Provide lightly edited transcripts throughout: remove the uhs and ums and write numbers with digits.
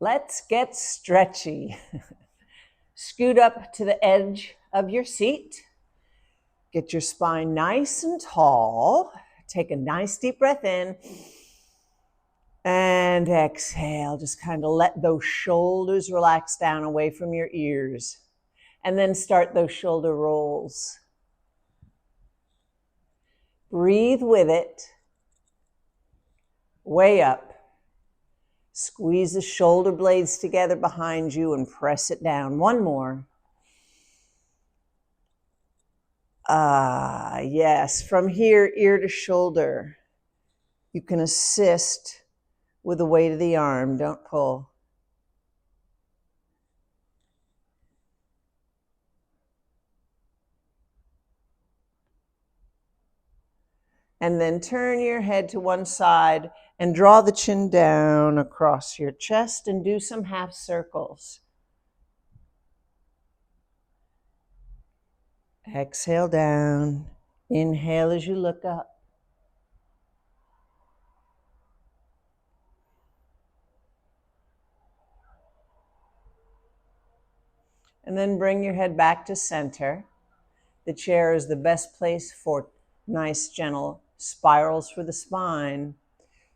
Let's get stretchy. Scoot up to the edge of your seat. Get your spine nice and tall. Take a nice deep breath in. And exhale. Just kind of let those shoulders relax down away from your ears. And then start those shoulder rolls. Breathe with it. Way up. Squeeze the shoulder blades together behind you and press it down. One more. Yes, from here, ear to shoulder. You can assist with the weight of the arm. Don't pull. And then turn your head to one side and draw the chin down across your chest and do some half circles. Exhale down. Inhale as you look up. And then bring your head back to center. The chair is the best place for nice, gentle spirals for the spine.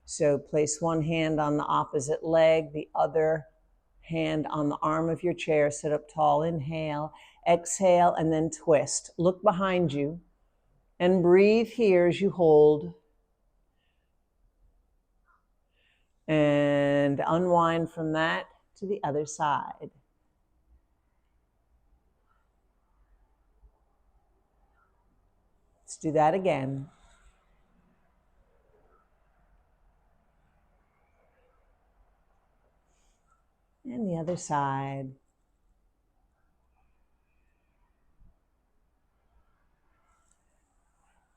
So place one hand on the opposite leg, the other hand on the arm of your chair. Sit up tall. Inhale, exhale, and then twist. Look behind you and breathe here as you hold. And unwind from that to the other side. Let's do that again. And the other side.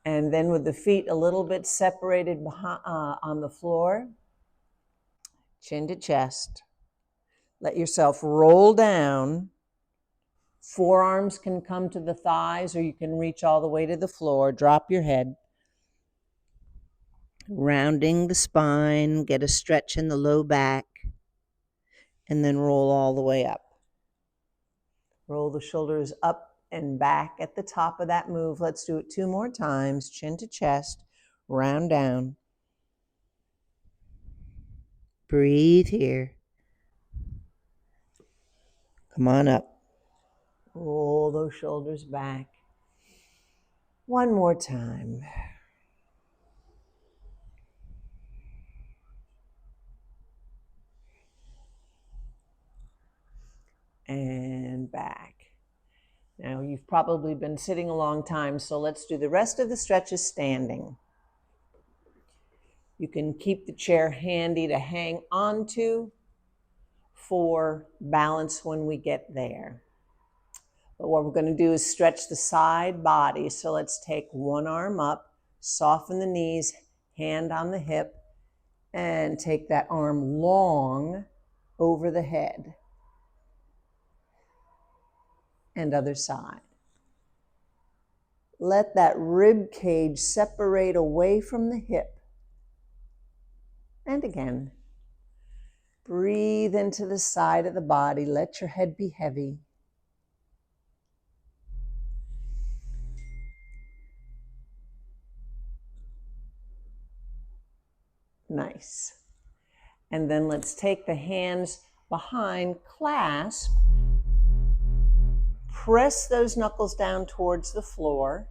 And then with the feet a little bit separated behind, on the floor, chin to chest. Let yourself roll down. Forearms can come to the thighs, or you can reach all the way to the floor. Drop your head. Rounding the spine, get a stretch in the low back, and then roll all the way up. Roll the shoulders up and back at the top of that move. Let's do it 2 more times. Chin to chest, round down. Breathe here. Come on up. Roll those shoulders back. 1 more time. And back. Now you've probably been sitting a long time, so let's do the rest of the stretches standing. You can keep the chair handy to hang onto for balance when we get there. But what we're going to do is stretch the side body. So let's take one arm up, soften the knees, hand on the hip, and take that arm long over the head. And other side. Let that rib cage separate away from the hip. And again, breathe into the side of the body. Let your head be heavy. Nice. And then let's take the hands behind, clasp. Press those knuckles down towards the floor.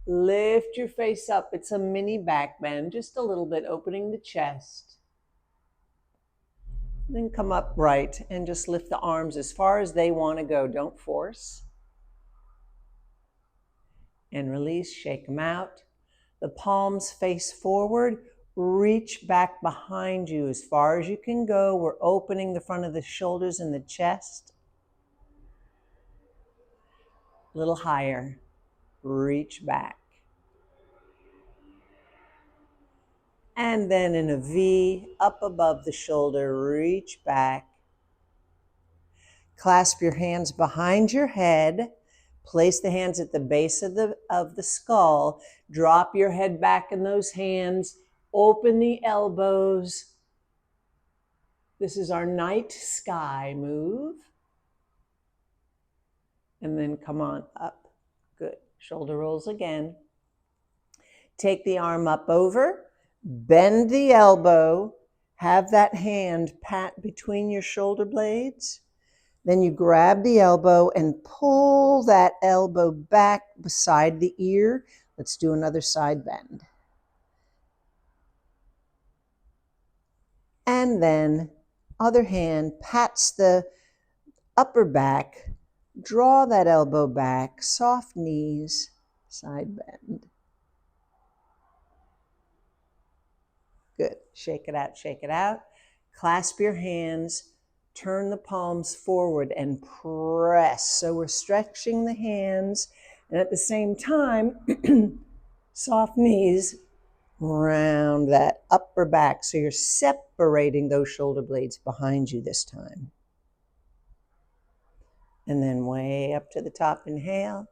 Lift your face up. It's a mini back bend, just a little bit, opening the chest. Then come upright and just lift the arms as far as they want to go. Don't force. And release, shake them out. The palms face forward. Reach back behind you as far as you can go. We're opening the front of the shoulders and the chest. A little higher. Reach back. And then in a V, up above the shoulder, reach back. Clasp your hands behind your head. Place the hands at the base of the skull. Drop your head back in those hands. Open the elbows. This is our night sky move. And then come on up. Good. Shoulder rolls again. Take the arm up over, bend the elbow, have that hand pat between your shoulder blades. Then you grab the elbow and pull that elbow back beside the ear. Let's do another side bend. And then other hand pats the upper back, draw that elbow back, soft knees, side bend. Good. Shake it out, shake it out. Clasp your hands, turn the palms forward and press. So we're stretching the hands, and at the same time, soft knees, round that upper back. So you're separating those shoulder blades behind you this time. And then way up to the top, inhale.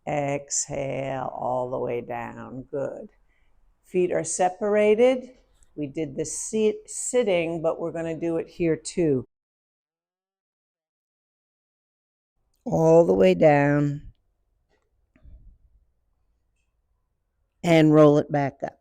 Exhale all the way down. Good. Feet are separated. We did the sitting, but we're going to do it here too. All the way down. And roll it back up.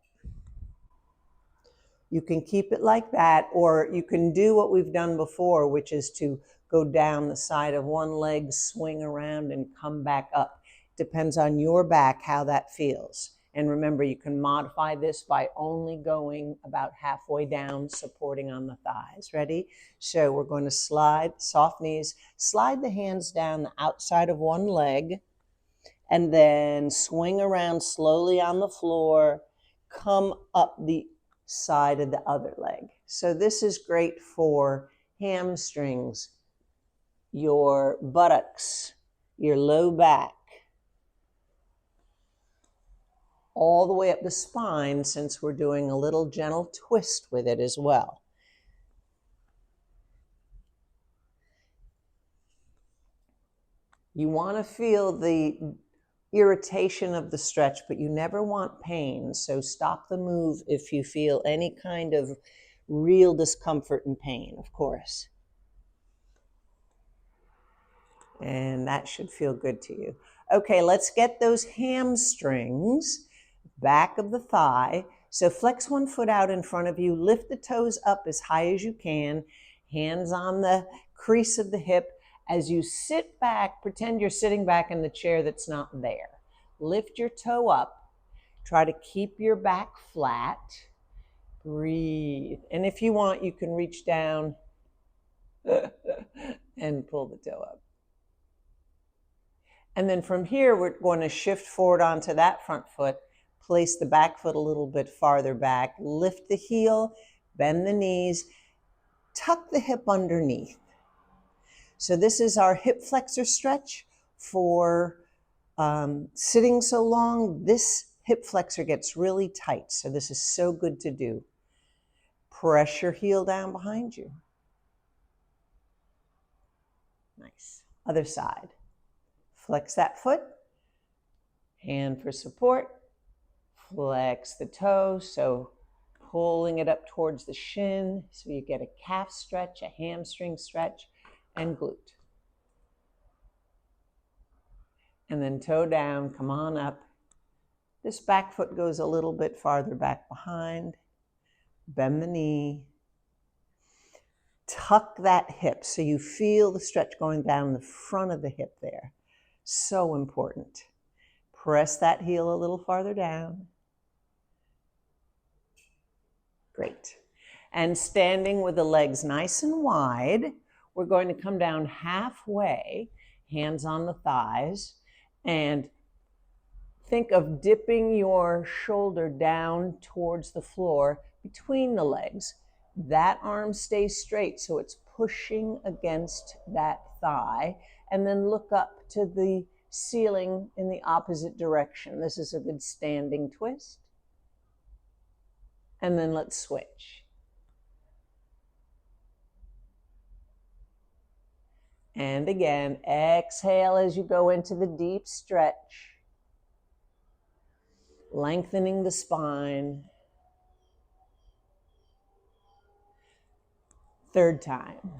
You can keep it like that, or you can do what we've done before, which is to go down the side of one leg, swing around, and come back up. Depends on your back how that feels. And remember, you can modify this by only going about halfway down, supporting on the thighs. Ready? So we're going to slide, soft knees, slide the hands down the outside of one leg, and then swing around slowly on the floor, come up the side of the other leg. So this is great for hamstrings, your buttocks, your low back, all the way up the spine, since we're doing a little gentle twist with it as well. You want to feel the irritation of the stretch, but you never want pain. So stop the move if you feel any kind of real discomfort and pain, of course. And that should feel good to you. Okay, let's get those hamstrings, back of the thigh. So flex one foot out in front of you, lift the toes up as high as you can, hands on the crease of the hip. As you sit back, pretend you're sitting back in the chair that's not there. Lift your toe up, try to keep your back flat, breathe. And if you want, you can reach down and pull the toe up. And then from here, we're going to shift forward onto that front foot, place the back foot a little bit farther back, lift the heel, bend the knees, tuck the hip underneath. So this is our hip flexor stretch for sitting so long. This hip flexor gets really tight, so this is so good to do. Press your heel down behind you. Nice. Other side. Flex that foot, hand for support, flex the toe, so pulling it up towards the shin, so you get a calf stretch, a hamstring stretch, and glute. And then toe down, come on up. This back foot goes a little bit farther back behind, bend the knee, tuck that hip so you feel the stretch going down the front of the hip there. So important. Press that heel a little farther down. Great. And standing with the legs nice and wide, we're going to come down halfway, hands on the thighs, and think of dipping your shoulder down towards the floor between the legs. That arm stays straight, so it's pushing against that thigh. And then look up to the ceiling in the opposite direction. This is a good standing twist. And then let's switch. And again, exhale as you go into the deep stretch, lengthening the spine. Third time.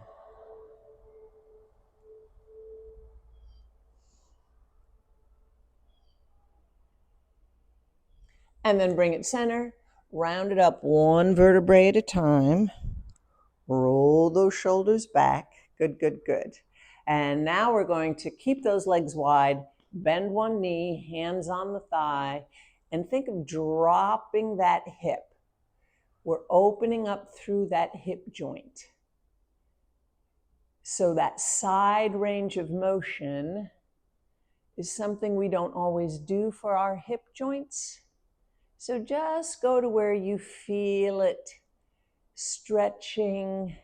And then bring it center, round it up one vertebrae at a time. Roll those shoulders back. Good, good, good. And now we're going to keep those legs wide, bend one knee, hands on the thigh, and think of dropping that hip. We're opening up through that hip joint. So that side range of motion is something we don't always do for our hip joints. So just go to where you feel it stretching,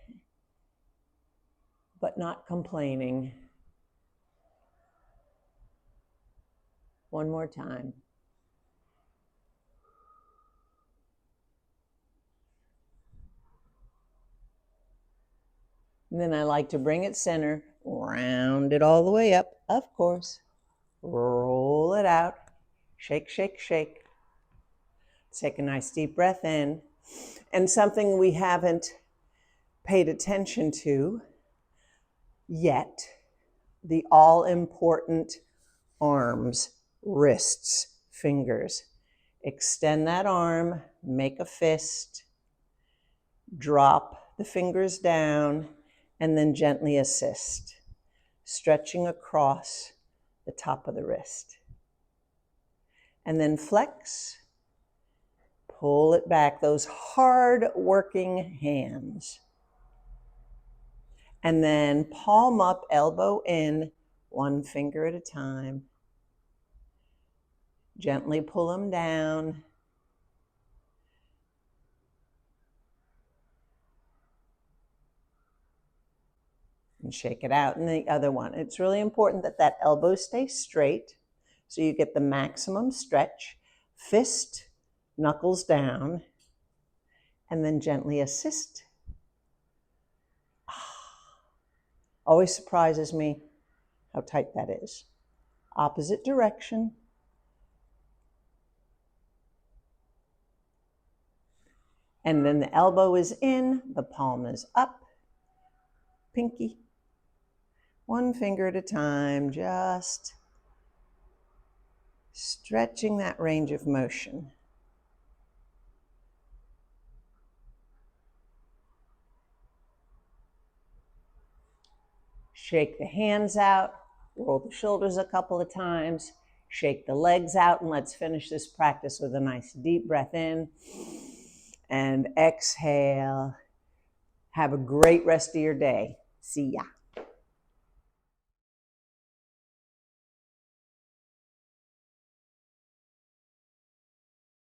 but not complaining. One more time. And then I like to bring it center, round it all the way up, of course. Roll it out. Shake, shake, shake. Take a nice deep breath in. And something we haven't paid attention to yet, the all-important arms, wrists, fingers. Extend that arm, make a fist, drop the fingers down, and then gently assist, stretching across the top of the wrist. And then flex, pull it back, those hard working hands. And then palm up, elbow in, one finger at a time. Gently pull them down. And shake it out. And the other one. It's really important that that elbow stays straight so you get the maximum stretch. Fist, knuckles down, and then gently assist. Always surprises me how tight that is. Opposite direction. And then the elbow is in, the palm is up, pinky. One finger at a time, just stretching that range of motion. Shake the hands out, roll the shoulders a couple of times, shake the legs out, and let's finish this practice with a nice deep breath in and exhale. Have a great rest of your day. See ya.